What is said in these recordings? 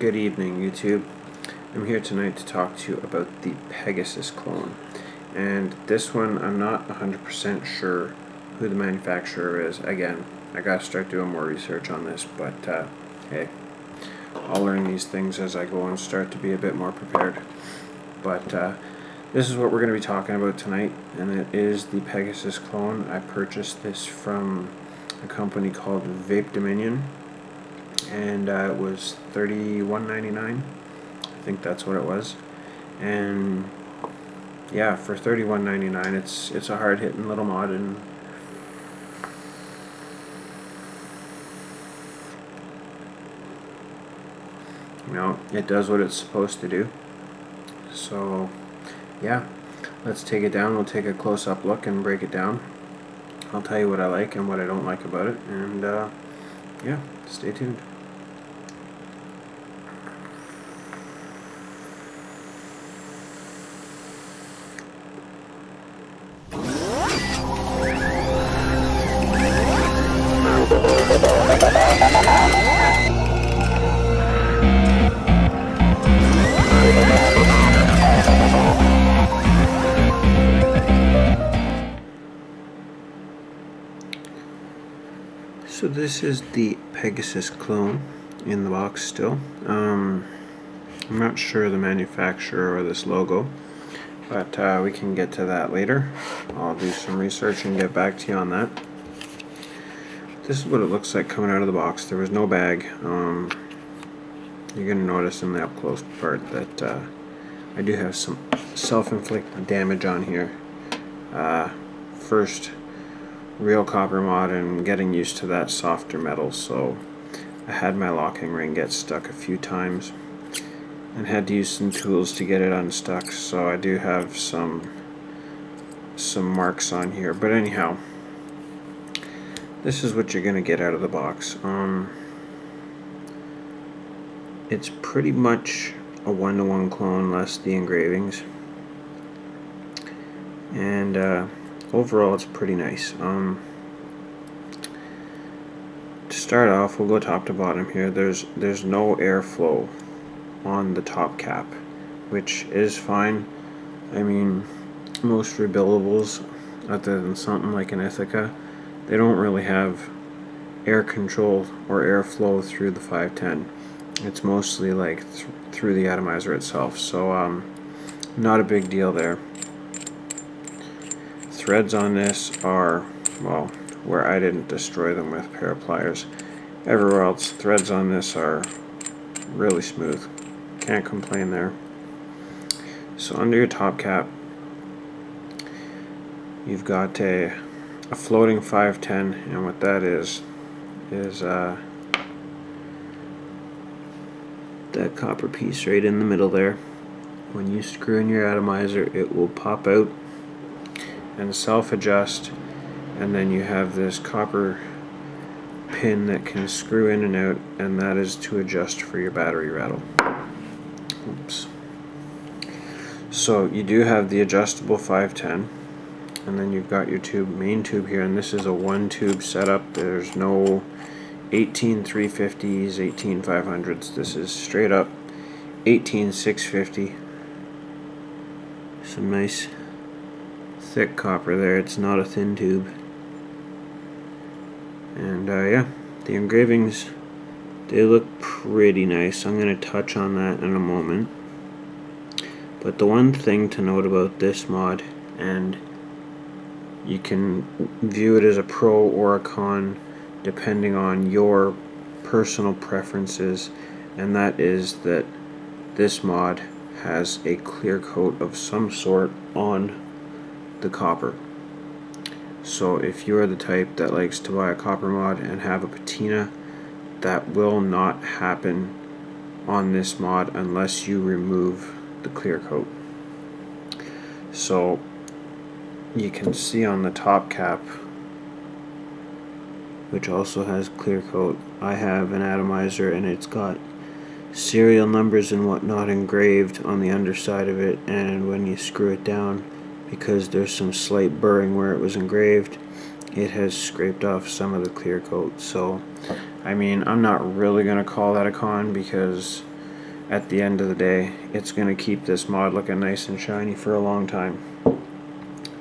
Good evening, YouTube. I'm here tonight to talk to you about the Pegasus clone. And this one, I'm not 100% sure who the manufacturer is. Again, I gotta start doing more research on this, but hey, I'll learn these things as I go and start to be a bit more prepared. But this is what we're going to be talking about tonight, and it is the Pegasus clone. I purchased this from a company called Vape Dominion, and it was $31.99. I think that's what it was. And yeah, for $31.99, it's a hard-hitting little mod, and you know, it does what it's supposed to do. So yeah, let's take it down. We'll take a close-up look and break it down. I'll tell you what I like and what I don't like about it, and yeah, stay tuned. So this is the Pegasus clone in the box still. I'm not sure the manufacturer or this logo, but we can get to that later. I'll do some research and get back to you on that. This is what it looks like coming out of the box. There was no bag. You're going to notice in the up close part that I do have some self-inflicted damage on here. First real copper mod and getting used to that softer metal, so I had my locking ring get stuck a few times and had to use some tools to get it unstuck, so I do have some marks on here. But anyhow, this is what you're gonna get out of the box. It's pretty much a one-to-one clone less the engravings, and overall it's pretty nice. To start off, we'll go top to bottom here. There's no airflow on the top cap, which is fine. I mean, most rebuildables, other than something like an Ithaca, they don't really have air control or airflow through the 510. It's mostly like through the atomizer itself, so not a big deal there. Threads on this are, well, where I didn't destroy them with a pair of pliers. Everywhere else, threads on this are really smooth. Can't complain there. So under your top cap, you've got a floating 510, and what that is that copper piece right in the middle there. When you screw in your atomizer, it will pop out and self-adjust, and then you have this copper pin that can screw in and out, and that is to adjust for your battery rattle. Oops. So you do have the adjustable 510, and then you've got your main tube here, and this is a one tube setup. There's no 18 350s, 18 500s. This is straight up 18 650. Some nice thick copper there. It's not a thin tube. And yeah, the engravings, they look pretty nice. I'm going to touch on that in a moment. But the one thing to note about this mod, and you can view it as a pro or a con depending on your personal preferences, and that is that this mod has a clear coat of some sort on the copper. So if you're the type that likes to buy a copper mod and have a patina, that will not happen on this mod unless you remove the clear coat. So you can see on the top cap, which also has clear coat, I have an atomizer, and it's got serial numbers and whatnot engraved on the underside of it, and when you screw it down, because there's some slight burring where it was engraved, it has scraped off some of the clear coat. So I mean, I'm not really going to call that a con, because at the end of the day, it's going to keep this mod looking nice and shiny for a long time.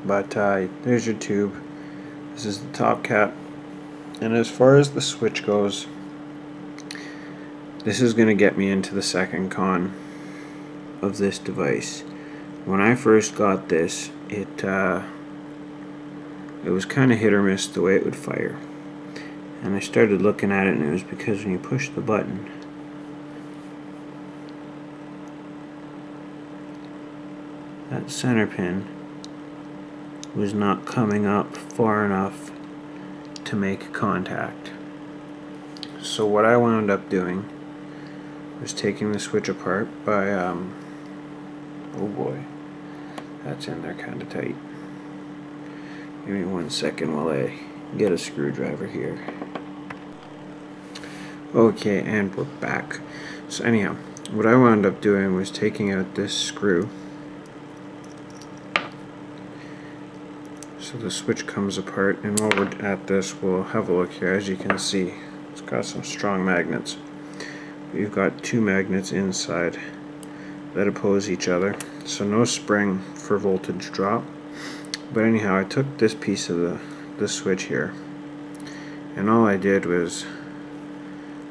But there's your tube. This is the top cap. And as far as the switch goes, this is going to get me into the second con of this device. When I first got this, it was kind of hit or miss the way it would fire. And I started looking at it, and it was because when you push the button, that center pin was not coming up far enough to make contact. So what I wound up doing was taking the switch apart by, oh boy, that's in there kind of tight. Give me 1 second while I get a screwdriver here. Okay, and we're back. So anyhow, what I wound up doing was taking out this screw. So the switch comes apart, and while we're at this, we'll have a look here. As you can see, it's got some strong magnets. We've got 2 magnets inside that oppose each other, so no spring for voltage drop. But anyhow, I took this piece of the switch here, and all I did was,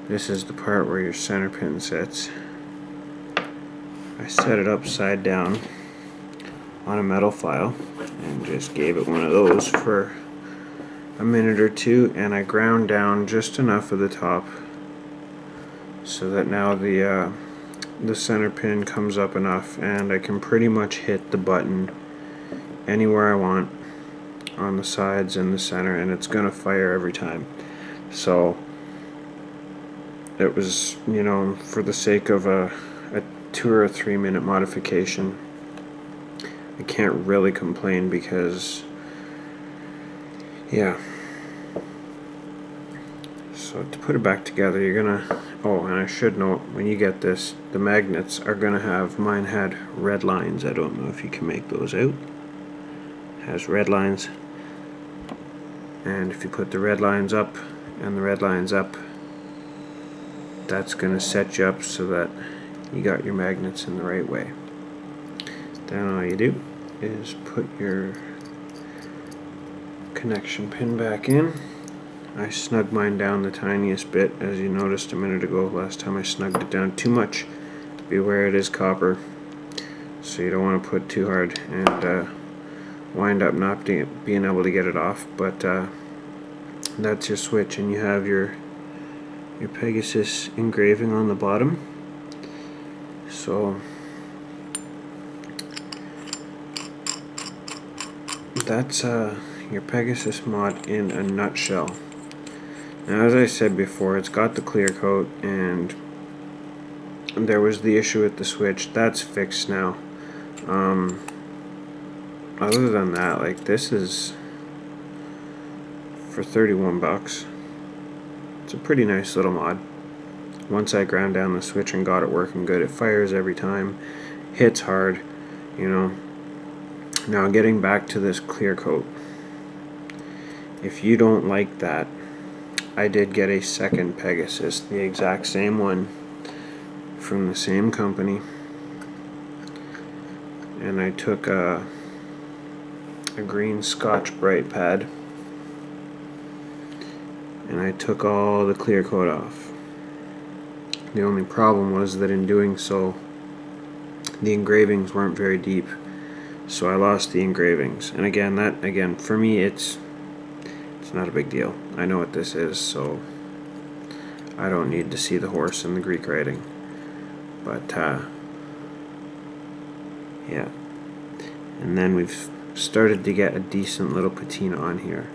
this is the part where your center pin sits. I set it upside down on a metal file and just gave it one of those for a minute or two, and I ground down just enough of the top so that now the center pin comes up enough, and I can pretty much hit the button anywhere I want on the sides and the center, and it's gonna fire every time. So it was, you know, for the sake of a 2 or 3 minute modification, I can't really complain, because yeah. So to put it back together, you're gonna, oh, and I should note, when you get this, the magnets are gonna have, mine had red lines. I don't know if you can make those out. It has red lines, and if you put the red lines up and the red lines up, that's gonna set you up so that you got your magnets in the right way. Then all you do is put your connection pin back in. I snug mine down the tiniest bit, as you noticed a minute ago. Last time I snugged it down too much. Beware, it is copper, so you don't want to put too hard and wind up not being able to get it off. But that's your switch, and you have your Pegasus engraving on the bottom. So that's your Pegasus mod in a nutshell. Now, as I said before, it's got the clear coat, and there was the issue with the switch. That's fixed now. Other than that, like, this is for 31 bucks. It's a pretty nice little mod. Once I ground down the switch and got it working good, it fires every time, hits hard, you know. Now, getting back to this clear coat, if you don't like that, I did get a second Pegasus, the exact same one from the same company, and I took a green Scotch Brite pad, and I took all the clear coat off. The only problem was that in doing so, the engravings weren't very deep, so I lost the engravings. And again, for me, it's not a big deal. I know what this is, so I don't need to see the horse and the Greek writing. But yeah. And then we've started to get a decent little patina on here.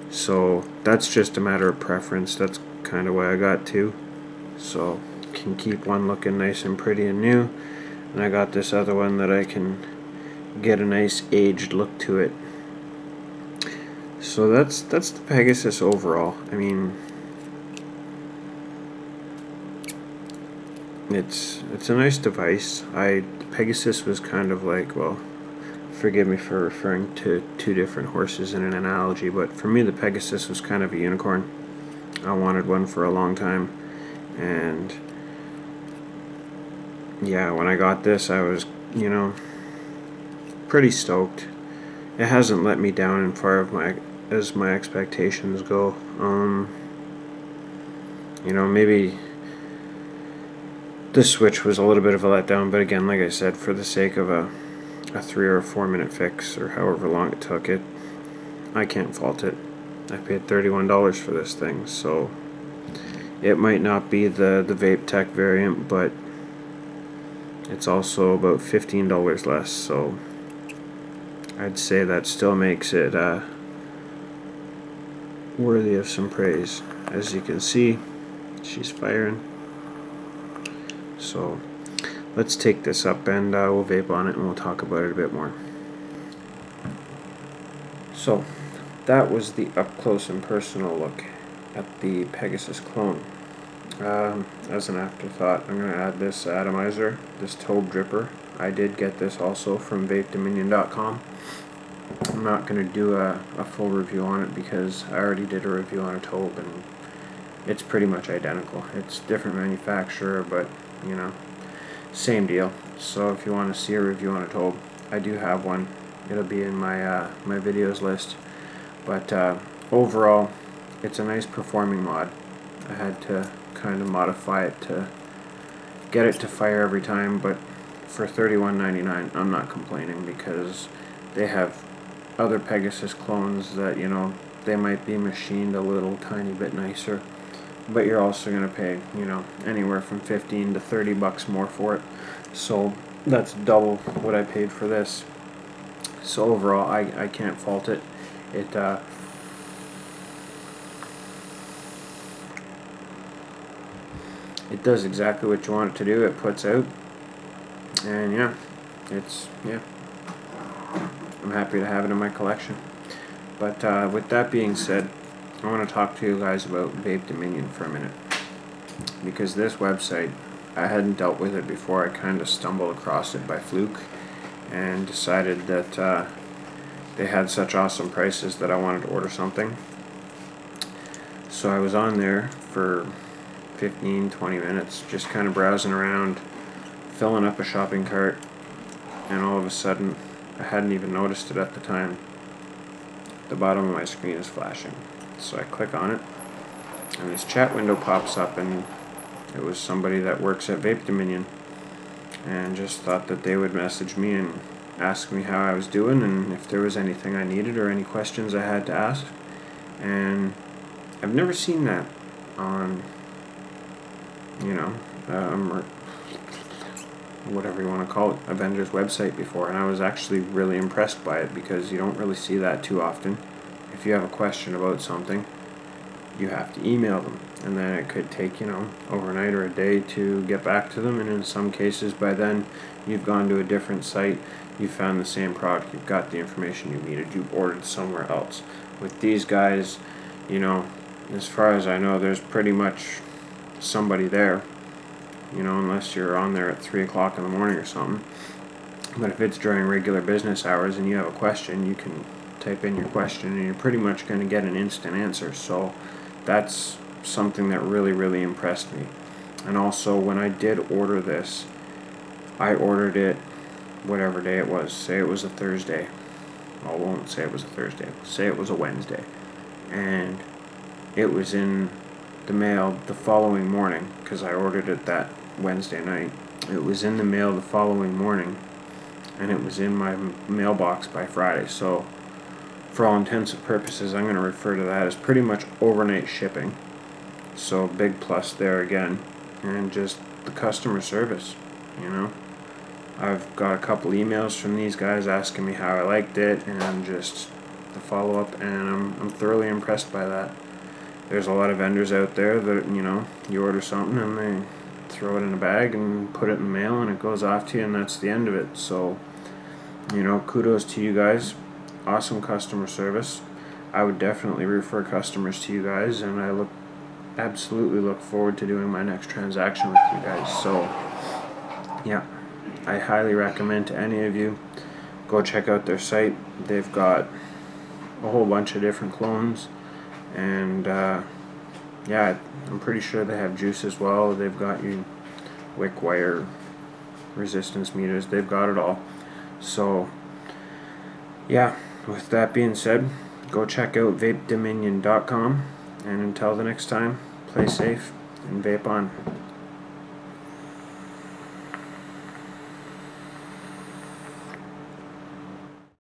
So that's just a matter of preference. That's kind of why I got two. So can keep one looking nice and pretty and new, and I got this other one that I can get a nice aged look to it. So that's the Pegasus overall. I mean, it's a nice device. Pegasus was kind of like, well, forgive me for referring to two different horses in an analogy, but for me the Pegasus was kind of a unicorn. I wanted one for a long time, and yeah, when I got this, I was, you know, pretty stoked. It hasn't let me down in far of as my expectations go. You know, maybe the Switch was a little bit of a letdown, but again, like I said, for the sake of a 3 or 4 minute fix, or however long it took, I can't fault it. I paid $31 for this thing, so it might not be the Vape Tech variant, but it's also about $15 less, so I'd say that still makes it worthy of some praise. As you can see, she's firing. So let's take this up and we'll vape on it and we'll talk about it a bit more. So that was the up close and personal look at the Pegasus clone. As an afterthought, I'm going to add this atomizer, this Tobe dripper. I did get this also from VapeDominion.com. I'm not going to do a full review on it because I already did a review on a Tobe and it's pretty much identical. It's different manufacturer, but you know, same deal. So if you want to see a review on a Tobe, I do have one. It'll be in my my videos list. But overall, it's a nice performing mod. I had to kind of modify it to get it to fire every time, but for $31.99, I'm not complaining because they have other Pegasus clones that, you know, they might be machined a little tiny bit nicer, but you're also going to pay, you know, anywhere from 15 to 30 bucks more for it. So that's double what I paid for this. So overall, I can't fault it. It does exactly what you want it to do. It puts out, and yeah, I'm happy to have it in my collection. But with that being said, I want to talk to you guys about Vape Dominion for a minute, because this website, I hadn't dealt with it before. I kind of stumbled across it by fluke and decided that they had such awesome prices that I wanted to order something. So I was on there for 15-20 minutes just kind of browsing around, filling up a shopping cart, and all of a sudden, I hadn't even noticed it at the time, the bottom of my screen is flashing. So I click on it and this chat window pops up, and it was somebody that works at Vape Dominion, and just thought that they would message me and ask me how I was doing and if there was anything I needed or any questions I had to ask. And I've never seen that on, you know, or whatever you want to call it, a vendor's website before, and I was actually really impressed by it because you don't really see that too often. If you have a question about something, you have to email them, and then it could take, you know, overnight or a day to get back to them, and in some cases by then you've gone to a different site, you found the same product, you've got the information you needed, you've ordered somewhere else. With these guys, you know, as far as I know, there's pretty much somebody there, you know, unless you're on there at 3 o'clock in the morning or something. But if it's during regular business hours and you have a question, you can type in your question and you're pretty much going to get an instant answer. So that's something that really impressed me. And also, when I did order this, I ordered it whatever day it was. Say it was a Thursday. Well, I won't say it was a Thursday. Say it was a Wednesday. And it was in the mail the following morning, because I ordered it that Wednesday night. It was in the mail the following morning, and it was in my mailbox by Friday. So for all intents and purposes, I'm going to refer to that as pretty much overnight shipping. So big plus there again. And just the customer service, you know. I've got a couple emails from these guys asking me how I liked it, and just the follow-up, and I'm thoroughly impressed by that. There's a lot of vendors out there that, you know, you order something and they throw it in a bag and put it in the mail and it goes off to you and that's the end of it. So, you know, kudos to you guys. Awesome customer service. I would definitely refer customers to you guys, and I absolutely look forward to doing my next transaction with you guys. So, yeah, I highly recommend to any of you, go check out their site. They've got a whole bunch of different clones. And yeah, I'm pretty sure they have juice as well. They've got you wick wire resistance meters. They've got it all. So yeah, with that being said, go check out vapedominion.com, and until the next time, play safe and vape on.